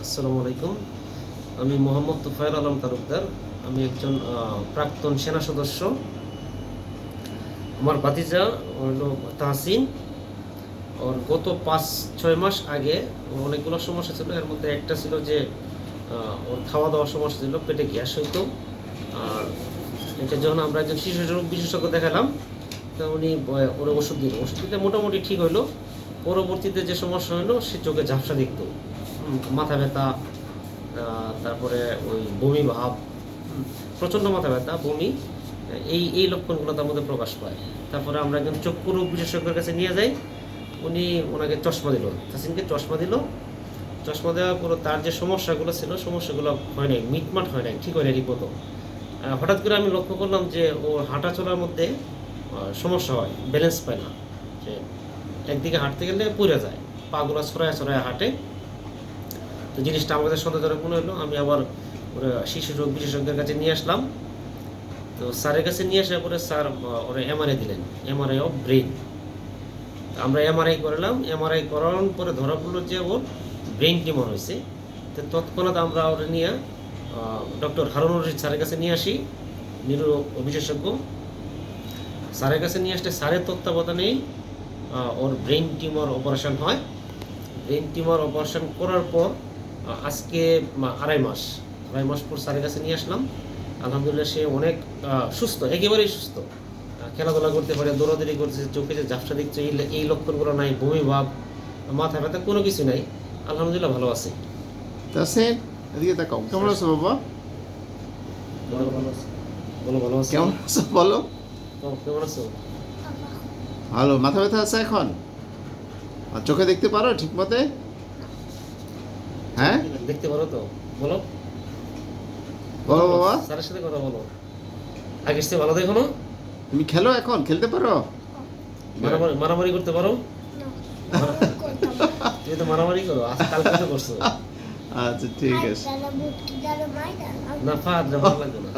আসসালামু আলাইকুম। আমি মোহাম্মদ তোফায়েল আলম তালুকদার। আমি একজন প্রাক্তন সেনা সদস্য। আমার ভাতিজা হলো তাহসিন। ওর গত 5-6 মাস আগে ওর অনেকগুলো সমস্যা ছিল। এর মধ্যে একটা ছিল যে ওর খাওয়া দাওয়ার সমস্যা ছিল, পেটে গ্যাস হইতো। আর এটা যখন আমরা একজন শিশু রোগ বিশেষজ্ঞ দেখালাম, তো উনি ওর ওষুধ দিতে মোটামুটি ঠিক হইলো। পরবর্তীতে যে সমস্যা হলো, সে চোখে ঝাপসা দেখতো, মাথা ব্যথা, তারপরে ওই বমি ভাব, প্রচণ্ড মাথা ব্যথা, বমি, এই এই লক্ষণগুলো তার মধ্যে প্রকাশ পায়। তারপরে আমরা একজন চক্ষু রোগ বিশেষজ্ঞের কাছে নিয়ে যাই। উনি ওনাকে চশমা দিল, তাসিনকে চশমা দিল। চশমা দেওয়ার পর তার যে সমস্যাগুলো ছিল, সমস্যাগুলো হয় নাই, মিটমাট হয় নাই, ঠিক হয় নাই ঠিকমতো। হঠাৎ করে আমি লক্ষ্য করলাম যে ওর হাঁটা চলার মধ্যে সমস্যা হয়, ব্যালেন্স পায় না। যে একদিকে হাঁটতে গেলে পড়ে যায়, পাগুলো ছড়ায় ছড়ায় হাঁটে। তো জিনিসটা আমাদের সন্দেহজনক মনে হলো। আমি আবার ওরা শিশু রোগ বিশেষজ্ঞের কাছে নিয়ে আসলাম। তো স্যারের কাছে নিয়ে আসার পরে স্যার ওরা এমআরআই দিলেন, এমআরআই অফ ব্রেন। আমরা এমআরআই করলাম। এমআরআই করানোর পরে ধরা পড়লো যে ওর ব্রেন টিউমার হয়েছে। তো তৎক্ষণাৎ আমরা ওরা নিয়ে ডক্টর হারুনুর রশিদ স্যারের কাছে নিয়ে আসি, নিউরো বিশেষজ্ঞ। স্যারের কাছে নিয়ে আসলে স্যারের তত্ত্বাবধানেই ওর ব্রেন টিউমার অপারেশন হয়। ব্রেন টিউমার অপারেশন করার পর আজকে আড়াই মাস পর স্যারের কাছে নিয়ে আসলাম। আলহামদুলিল্লাহ সে অনেক সুস্থ, একেবারেই সুস্থ। খেলাধুলা করতে পারে, দৌড়াদৌড়ি করছে, চোখে যে ঝাপসা দেখছে, এই লক্ষণগুলো নাই, বমি ভাব, মাথা ব্যথা, কোনো কিছু নাই। আলহামদুলিল্লাহ ভালো আছে। তাসিন, এদিকে তাকাও। কেমন আছো বাবা? বলো ভালো আছো। বলো ভালো আছো। কেমন আছো বলো। কেমন আছো? ভালো। মাথা ব্যথা আছে এখন? আর চোখে দেখতে পারো ঠিক মতে? হ্যাঁ, দেখতে পারো তো? বলো বলো বাবা। স্যারের সাথে কথা বলো। আগের চেয়ে ভালো দেখো না? তুমি খেলো এখন, খেলতে পারো? মারামারি করতে পারো? তুমি তো মারামারি করো, আজ কালকে তো করছো। আচ্ছা ঠিক আছে। না, ভালো লাগবে না।